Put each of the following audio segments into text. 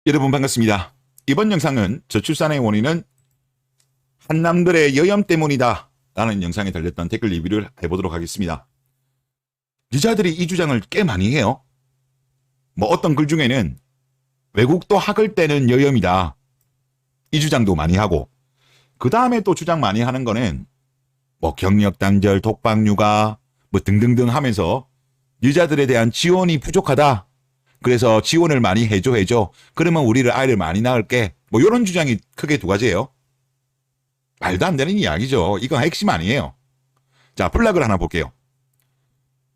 여러분 반갑습니다. 이번 영상은 저출산의 원인은 한남들의 여염 때문이다 라는 영상에 달렸던 댓글 리뷰를 해보도록 하겠습니다. 여자들이 이 주장을 꽤 많이 해요. 어떤 글 중에는 외국도 학을 때는 여염이다 이 주장도 많이 하고, 그 다음에 또 주장 많이 하는 거는 경력단절, 독박육아 등등등 하면서 여자들에 대한 지원이 부족하다, 그래서 지원을 많이 해줘. 그러면 우리를 아이를 많이 낳을게. 이런 주장이 크게 두 가지예요. 말도 안 되는 이야기죠. 이건 핵심 아니에요. 자, 플락을 하나 볼게요.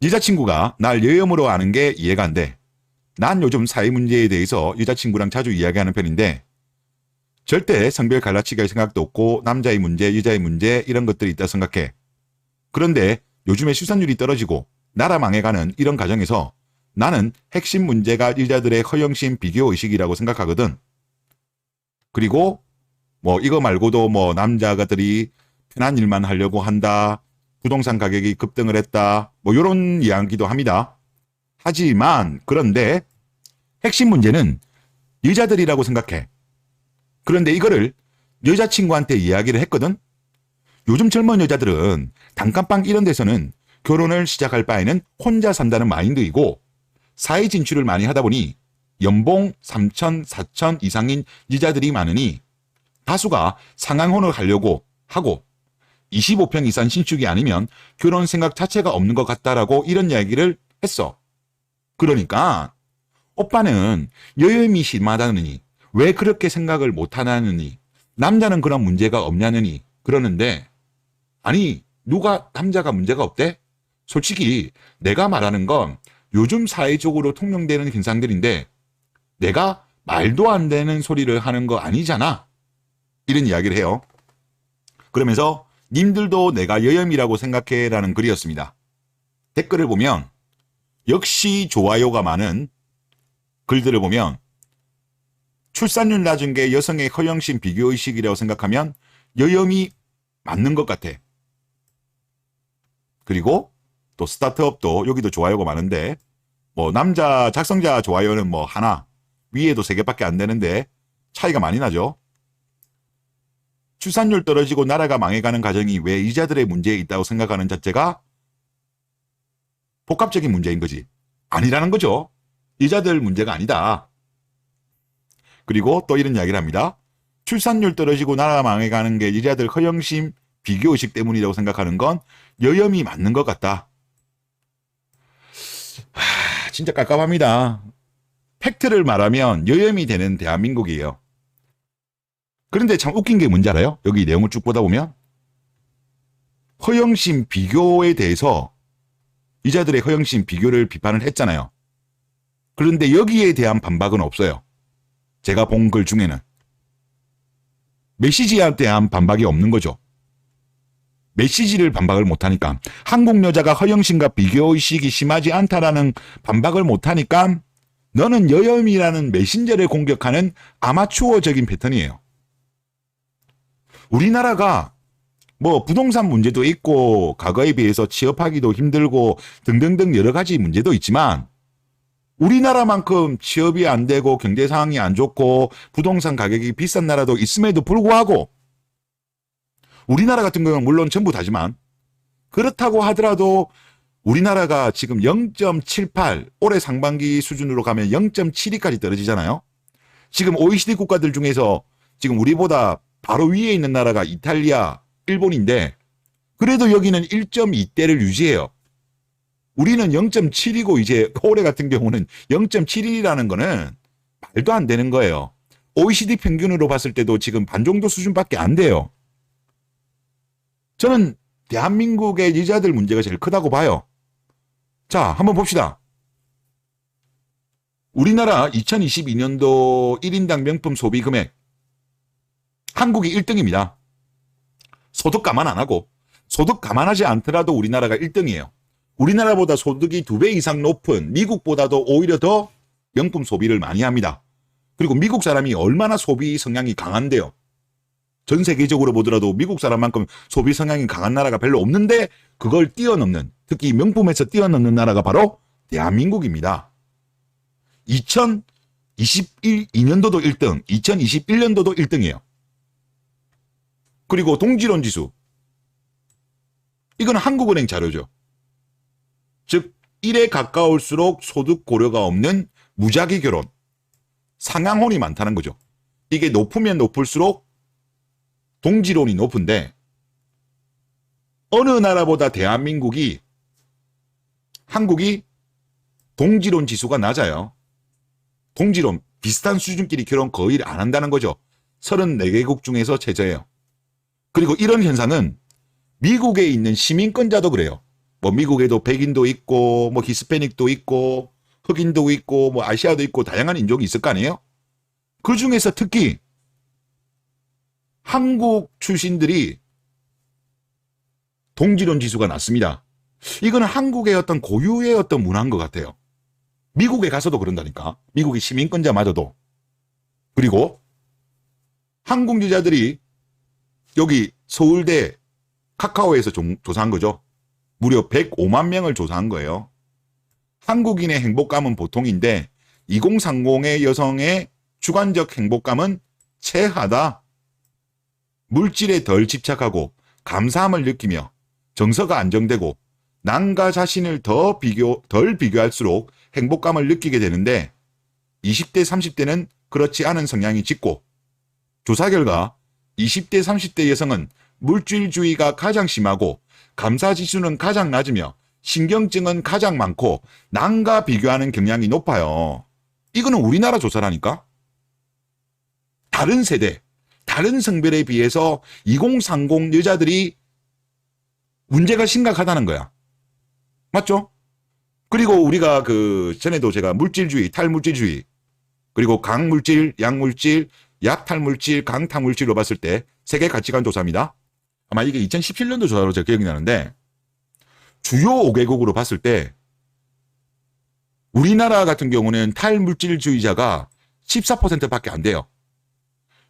여자친구가 날 여염으로 아는 게 이해가 안 돼. 난 요즘 사회 문제에 대해서 여자친구랑 자주 이야기하는 편인데 절대 성별 갈라치기 할 생각도 없고 남자의 문제, 여자의 문제 이런 것들이 있다 생각해. 그런데 요즘에 출산율이 떨어지고 나라 망해가는 이런 가정에서 나는 핵심 문제가 여자들의 허영심 비교의식이라고 생각하거든. 그리고 이거 말고도 남자들이 편한 일만 하려고 한다, 부동산 가격이 급등을 했다, 이런 이야기도 합니다. 하지만 그런데 핵심 문제는 여자들이라고 생각해. 그런데 이거를 여자친구한테 이야기를 했거든. 요즘 젊은 여자들은 단칸방 이런 데서는 결혼을 시작할 바에는 혼자 산다는 마인드이고, 사회 진출을 많이 하다 보니 연봉 3천, 4천 이상인 여자들이 많으니 다수가 상황혼을 하려고 하고 25평 이상 신축이 아니면 결혼 생각 자체가 없는 것 같다라고 이런 이야기를 했어. 그러니까 오빠는 여염이 심하다느니 왜 그렇게 생각을 못하느니, 남자는 그런 문제가 없냐느니 그러는데, 아니 누가 남자가 문제가 없대? 솔직히 내가 말하는 건 요즘 사회적으로 통용되는 현상들인데 내가 말도 안 되는 소리를 하는 거 아니잖아, 이런 이야기를 해요. 그러면서 님들도 내가 여염이라고 생각해 라는 글이었습니다. 댓글을 보면 역시 좋아요가 많은 글들을 보면 출산율 낮은 게 여성의 허영심 비교의식이라고 생각하면 여염이 맞는 것 같아. 그리고 또 스타트업도 여기도 좋아요가 많은데 남자 작성자 좋아요는 하나, 위에도 3개밖에 안 되는데 차이가 많이 나죠. 출산율 떨어지고 나라가 망해가는 가정이 왜 이자들의 문제에 있다고 생각하는 자체가 복합적인 문제인 거지. 아니라는 거죠. 이자들 문제가 아니다. 그리고 또 이런 이야기를 합니다. 출산율 떨어지고 나라 망해가는 게 이자들 허영심 비교의식 때문이라고 생각하는 건 여염이 맞는 것 같다. 진짜 깝깝합니다. 팩트를 말하면 여염이 되는 대한민국이에요. 그런데 참 웃긴 게 뭔지 알아요? 여기 내용을 쭉 보다 보면 허영심 비교에 대해서 이자들의 허영심 비교를 비판을 했잖아요. 그런데 여기에 대한 반박은 없어요. 제가 본 글 중에는 메시지에 대한 반박이 없는 거죠. 메시지를 반박을 못하니까, 한국 여자가 허영심과 비교의식이 심하지 않다라는 반박을 못하니까 너는 여염이라는 메신저를 공격하는 아마추어적인 패턴이에요. 우리나라가 부동산 문제도 있고 과거에 비해서 취업하기도 힘들고 등등등 여러 가지 문제도 있지만 우리나라만큼 취업이 안 되고 경제 상황이 안 좋고 부동산 가격이 비싼 나라도 있음에도 불구하고, 우리나라 같은 경우는 물론 전부 다지만 그렇다고 하더라도 우리나라가 지금 0.78, 올해 상반기 수준으로 가면 0.72까지 떨어지잖아요. 지금 OECD 국가들 중에서 지금 우리보다 바로 위에 있는 나라가 이탈리아, 일본인데 그래도 여기는 1.2대를 유지해요. 우리는 0.7이고 이제 올해 같은 경우는 0.71이라는 거는 말도 안 되는 거예요. OECD 평균으로 봤을 때도 지금 반 정도 수준밖에 안 돼요. 저는 대한민국의 여자들 문제가 제일 크다고 봐요. 자, 한번 봅시다. 우리나라 2022년도 1인당 명품 소비 금액 한국이 1등입니다. 소득 감안 안 하고, 소득 감안하지 않더라도 우리나라가 1등이에요. 우리나라보다 소득이 2배 이상 높은 미국보다도 오히려 더 명품 소비를 많이 합니다. 그리고 미국 사람이 얼마나 소비 성향이 강한데요. 전 세계적으로 보더라도 미국 사람만큼 소비 성향이 강한 나라가 별로 없는데 그걸 뛰어넘는, 특히 명품에서 뛰어넘는 나라가 바로 대한민국입니다. 22년도도 1등, 2021년도도 1등이에요. 그리고 동질원 지수. 이건 한국은행 자료죠. 즉 1에 가까울수록 소득 고려가 없는 무작위 결혼, 상향혼이 많다는 거죠. 이게 높으면 높을수록 동질혼이 높은데 어느 나라보다 한국이 동질혼 지수가 낮아요. 동질혼 비슷한 수준끼리 결혼 거의 안 한다는 거죠. 34개국 중에서 최저예요. 그리고 이런 현상은 미국에 있는 시민권자도 그래요. 뭐 미국에도 백인도 있고 뭐 히스패닉도 있고 흑인도 있고 뭐 아시아도 있고 다양한 인종이 있을 거 아니에요? 그 중에서 특히 한국 출신들이 동질혼 지수가 낮습니다. 이거는 한국의 어떤 고유의 어떤 문화인 것 같아요. 미국에 가서도 그런다니까. 미국의 시민권자마저도. 그리고 한국 여자들이 여기 서울대 카카오에서 조사한 거죠. 무려 105만 명을 조사한 거예요. 한국인의 행복감은 보통인데 2030의 여성의 주관적 행복감은 최하다. 물질에 덜 집착하고 감사함을 느끼며 정서가 안정되고 남과 자신을 덜 비교할수록 행복감을 느끼게 되는데 20대, 30대는 그렇지 않은 성향이 짙고 조사 결과 20대, 30대 여성은 물질주의가 가장 심하고 감사지수는 가장 낮으며 신경증은 가장 많고 남과 비교하는 경향이 높아요. 이거는 우리나라 조사라니까. 다른 세대, 다른 성별에 비해서 2030 여자들이 문제가 심각하다는 거야. 맞죠? 그리고 우리가 전에도 제가 물질주의, 탈물질주의, 그리고 강물질, 약물질, 약탈물질, 강탈물질로 봤을 때 세계 가치관 조사입니다. 아마 이게 2017년도 조사로 제가 기억이 나는데 주요 5개국으로 봤을 때 우리나라 같은 경우는 탈물질주의자가 14%밖에 안 돼요.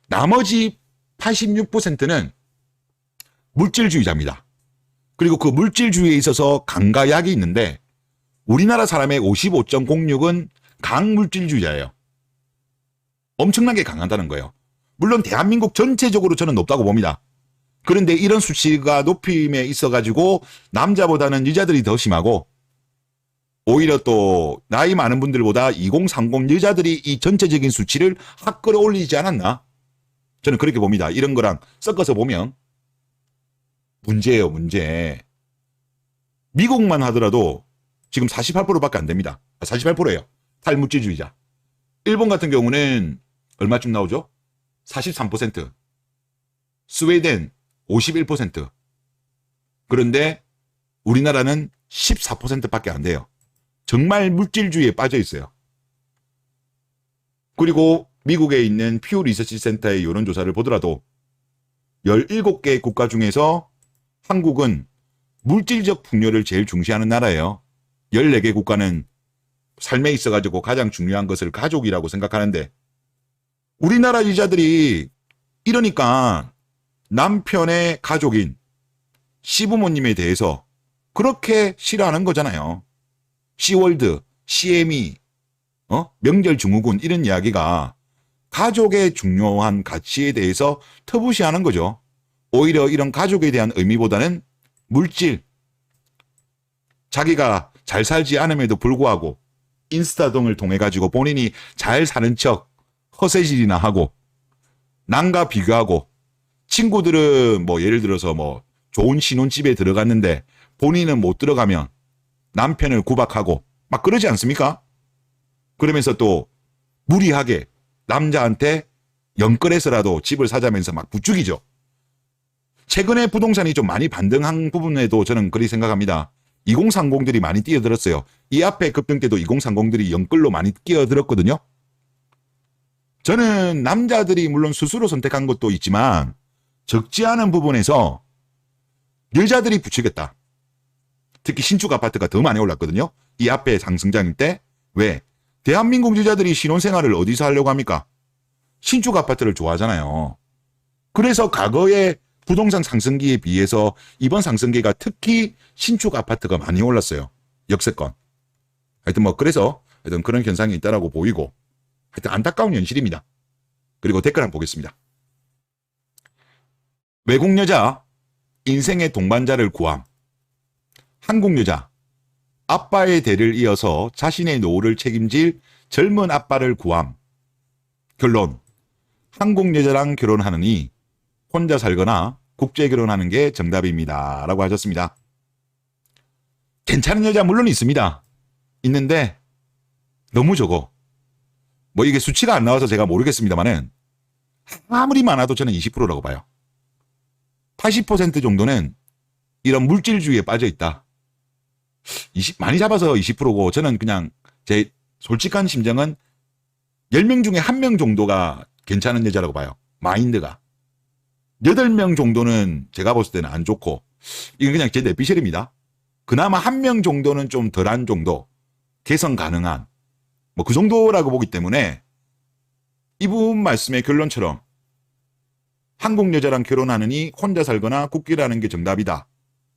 나머지 86%는 물질주의자입니다. 그리고 그 물질주의에 있어서 강과 약이 있는데 우리나라 사람의 55.06은 강물질주의자예요. 엄청나게 강하다는 거예요. 물론 대한민국 전체적으로 저는 높다고 봅니다. 그런데 이런 수치가 높임에 있어가지고 남자보다는 여자들이 더 심하고 오히려 또 나이 많은 분들보다 2030 여자들이 이 전체적인 수치를 확 끌어올리지 않았나? 저는 그렇게 봅니다. 이런 거랑 섞어서 보면 문제예요, 문제. 미국만 하더라도 지금 48%밖에 안 됩니다. 48%예요. 탈물질주의자. 일본 같은 경우는 얼마쯤 나오죠? 43%. 스웨덴 51%. 그런데 우리나라는 14%밖에 안 돼요. 정말 물질주의에 빠져 있어요. 그리고 미국에 있는 퓨 리서치 센터의 여론조사를 보더라도 17개 국가 중에서 한국은 물질적 풍요를 제일 중시하는 나라예요. 14개 국가는 삶에 있어가지고 가장 중요한 것을 가족이라고 생각하는데 우리나라 여자들이 이러니까 남편의 가족인 시부모님에 대해서 그렇게 싫어하는 거잖아요. 시월드, CME, 명절 증후군 이런 이야기가 가족의 중요한 가치에 대해서 터부시하는 거죠. 오히려 이런 가족에 대한 의미보다는 물질, 자기가 잘 살지 않음에도 불구하고 인스타 등을 통해 가지고 본인이 잘 사는 척 허세질이나 하고 남과 비교하고 친구들은 뭐 예를 들어서 뭐 좋은 신혼집에 들어갔는데 본인은 못 들어가면 남편을 구박하고 막 그러지 않습니까? 그러면서 또 무리하게 남자한테 영끌해서라도 집을 사자면서 막 부추기죠. 최근에 부동산이 좀 많이 반등한 부분에도 저는 그리 생각합니다. 2030들이 많이 뛰어들었어요. 이 앞에 급등 때도 2030들이 영끌로 많이 뛰어들었거든요. 저는 남자들이 물론 스스로 선택한 것도 있지만 적지 않은 부분에서 여자들이 부추겼다. 특히 신축 아파트가 더 많이 올랐거든요. 이 앞에 상승장일 때. 왜? 대한민국 여자들이 신혼생활을 어디서 하려고 합니까? 신축 아파트를 좋아하잖아요. 그래서 과거에 부동산 상승기에 비해서 이번 상승기가 특히 신축 아파트가 많이 올랐어요. 역세권. 하여튼 뭐 그래서 하여튼 그런 현상이 있다라고 보이고 하여튼 안타까운 현실입니다. 그리고 댓글 한번 보겠습니다. 외국 여자 인생의 동반자를 구함. 한국 여자 아빠의 대를 이어서 자신의 노후를 책임질 젊은 아빠를 구함. 결론. 한국 여자랑 결혼하느니 혼자 살거나 국제 결혼하는 게 정답입니다. 라고 하셨습니다. 괜찮은 여자 물론 있습니다. 있는데 너무 적어. 뭐 이게 수치가 안 나와서 제가 모르겠습니다만은 아무리 많아도 저는 20%라고 봐요. 80% 정도는 이런 물질주의에 빠져 있다. 많이 잡아서 20%고 저는 그냥 제 솔직한 심정은 10명 중에 1명 정도가 괜찮은 여자라고 봐요. 마인드가. 8명 정도는 제가 봤을 때는 안 좋고 이건 그냥 제 내피셜입니다. 그나마 1명 정도는 좀 덜한 정도 개선 가능한 뭐 그 정도라고 보기 때문에 이분 말씀의 결론처럼 한국 여자랑 결혼하느니 혼자 살거나 국기라는 게 정답이다.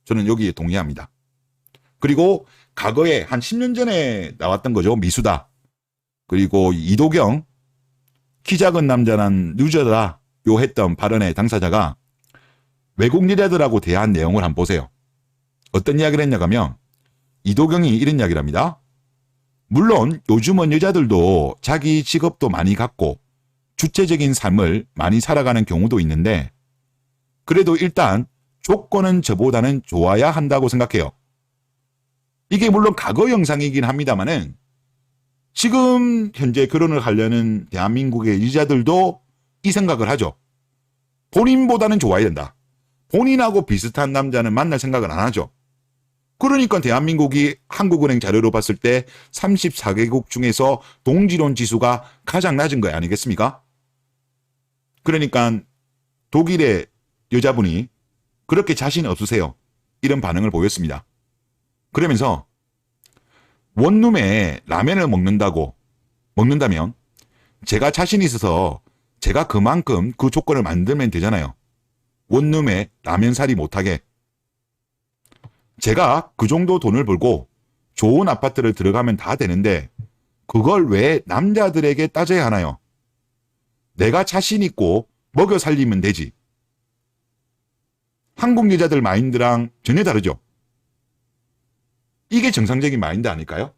저는 여기에 동의합니다. 그리고 과거에 한 10년 전에 나왔던 거죠. 미수다. 그리고 이도경 키 작은 남자는 루저다 요 했던 발언의 당사자가 외국 여자들하고 대한 내용을 한번 보세요. 어떤 이야기를 했냐고 하면 이도경이 이런 이야기를 합니다. 물론 요즘은 여자들도 자기 직업도 많이 갖고 주체적인 삶을 많이 살아가는 경우도 있는데 그래도 일단 조건은 저보다는 좋아야 한다고 생각해요. 이게 물론 과거 영상이긴 합니다만은 지금 현재 결혼을 하려는 대한민국의 여자들도 이 생각을 하죠. 본인보다는 좋아야 된다. 본인하고 비슷한 남자는 만날 생각을 안 하죠. 그러니까 대한민국이 한국은행 자료로 봤을 때 34개국 중에서 동질혼 지수가 가장 낮은 거 아니겠습니까? 그러니까 독일의 여자분이 그렇게 자신 없으세요. 이런 반응을 보였습니다. 그러면서 원룸에 라면을 먹는다면 제가 자신 있어서 제가 그만큼 그 조건을 만들면 되잖아요. 원룸에 라면살이 못하게. 제가 그 정도 돈을 벌고 좋은 아파트를 들어가면 다 되는데 그걸 왜 남자들에게 따져야 하나요? 내가 자신 있고 먹여 살리면 되지. 한국 여자들 마인드랑 전혀 다르죠. 이게 정상적인 마인드 아닐까요?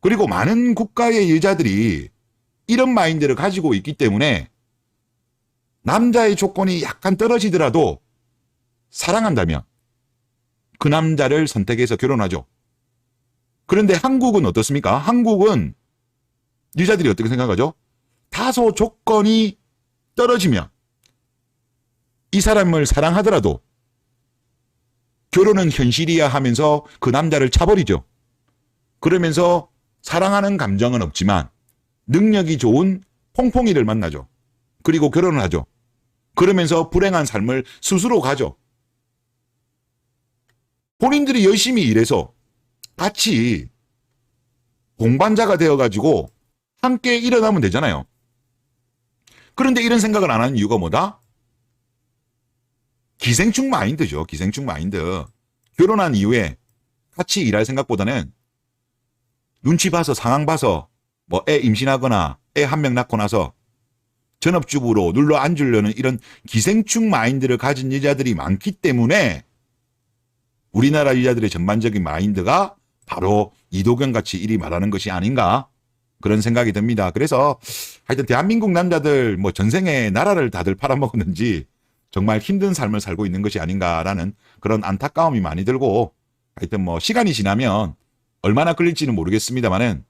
그리고 많은 국가의 여자들이 이런 마인드를 가지고 있기 때문에 남자의 조건이 약간 떨어지더라도 사랑한다면 그 남자를 선택해서 결혼하죠. 그런데 한국은 어떻습니까? 한국은 여자들이 어떻게 생각하죠? 다소 조건이 떨어지면 이 사람을 사랑하더라도 결혼은 현실이야 하면서 그 남자를 차버리죠. 그러면서 사랑하는 감정은 없지만 능력이 좋은 퐁퐁이를 만나죠. 그리고 결혼을 하죠. 그러면서 불행한 삶을 스스로 가죠. 본인들이 열심히 일해서 같이 동반자가 되어가지고 함께 일어나면 되잖아요. 그런데 이런 생각을 안 하는 이유가 뭐다? 기생충 마인드죠. 기생충 마인드. 결혼한 이후에 같이 일할 생각보다는 눈치 봐서 상황 봐서 뭐 애 임신하거나 애 한 명 낳고 나서 전업주부로 눌러 앉으려는 이런 기생충 마인드를 가진 여자들이 많기 때문에 우리나라 여자들의 전반적인 마인드가 바로 이도경 같이 이리 말하는 것이 아닌가 그런 생각이 듭니다. 그래서 하여튼 대한민국 남자들 뭐 전생에 나라를 다들 팔아먹었는지 정말 힘든 삶을 살고 있는 것이 아닌가라는 그런 안타까움이 많이 들고 하여튼 뭐 시간이 지나면 얼마나 끌릴지는 모르겠습니다만은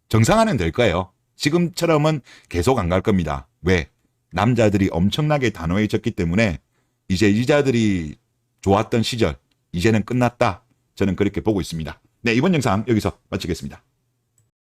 정상화는 될 거예요. 지금처럼은 계속 안 갈 겁니다. 왜? 남자들이 엄청나게 단호해졌기 때문에 이제 여자들이 좋았던 시절 이제는 끝났다. 저는 그렇게 보고 있습니다. 네, 이번 영상 여기서 마치겠습니다.